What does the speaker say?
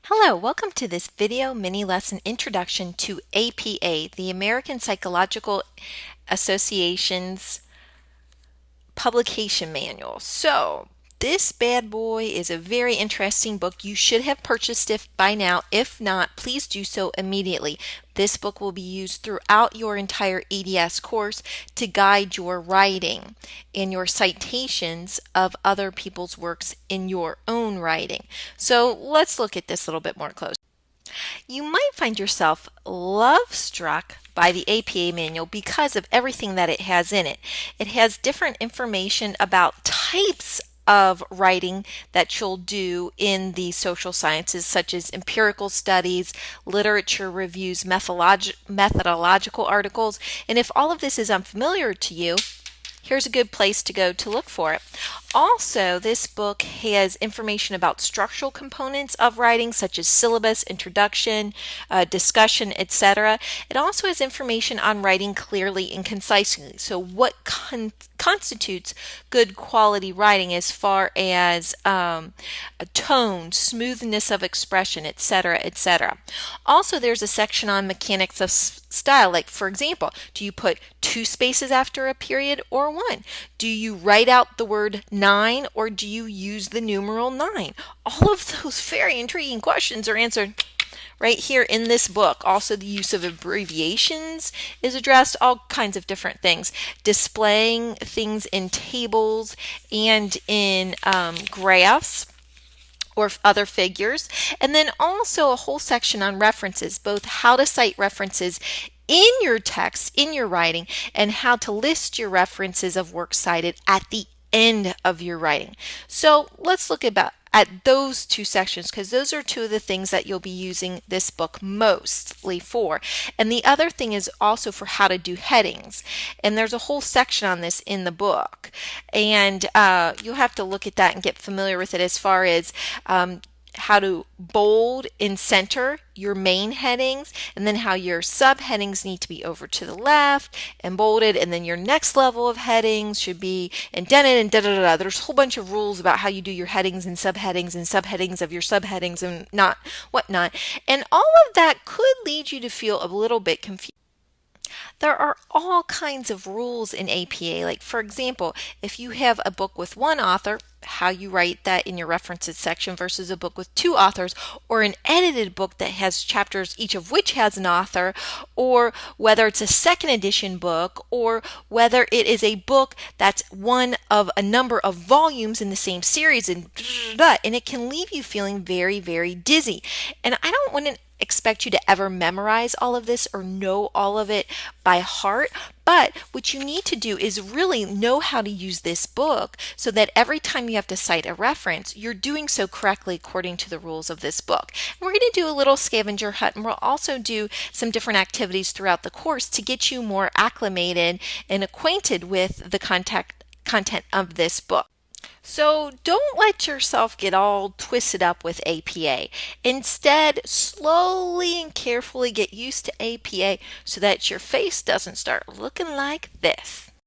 Hello, welcome to this video mini lesson introduction to APA, the American Psychological Association's publication manual. So, this bad boy is a very interesting book. You should have purchased it by now. If not, please do so immediately. This book will be used throughout your entire EDS course to guide your writing and your citations of other people's works in your own writing. So let's look at this a little bit more closely. You might find yourself love struck by the APA manual because of everything that it has in it. It has different information about types of writing that you'll do in the social sciences, such as empirical studies, literature reviews, methodological articles. And if all of this is unfamiliar to you, here's a good place to go to look for it. Also, this book has information about structural components of writing, such as syllabus, introduction, discussion, etc. It also has information on writing clearly and concisely. So what constitutes good quality writing as far as tone, smoothness of expression, etc., etc. Also, there's a section on mechanics of style, like for example, do you put 2 spaces after a period or 1? Do you write out the word 9 or do you use the numeral 9? All of those very intriguing questions are answered right here in this book. Also, the use of abbreviations is addressed, all kinds of different things. Displaying things in tables and in graphs or other figures. And then also a whole section on references, both how to cite references in your text, in your writing, and how to list your references of works cited at the end of your writing. So let's look at those 2 sections, because those are 2 of the things that you'll be using this book mostly for. And the other thing is also for how to do headings. And there's a whole section on this in the book. And you'll have to look at that and get familiar with it as far as how to bold and center your main headings, and then how your subheadings need to be over to the left and bolded, and then your next level of headings should be indented and da-da-da-da. There's a whole bunch of rules about how you do your headings and subheadings of your subheadings and whatnot. And all of that could lead you to feel a little bit confused. There are all kinds of rules in APA. Like, for example, if you have a book with 1 author, how you write that in your references section versus a book with 2 authors, or an edited book that has chapters each of which has an author, or whether it's a 2nd edition book, or whether it is a book that's one of a number of volumes in the same series, and it can leave you feeling very, very dizzy. And I don't want to expect you to ever memorize all of this or know all of it by heart, but what you need to do is really know how to use this book so that every time you have to cite a reference, you're doing so correctly according to the rules of this book. And we're going to do a little scavenger hunt, and we'll also do some different activities throughout the course to get you more acclimated and acquainted with the content of this book. So don't let yourself get all twisted up with APA. Instead, slowly and carefully get used to APA so that your face doesn't start looking like this.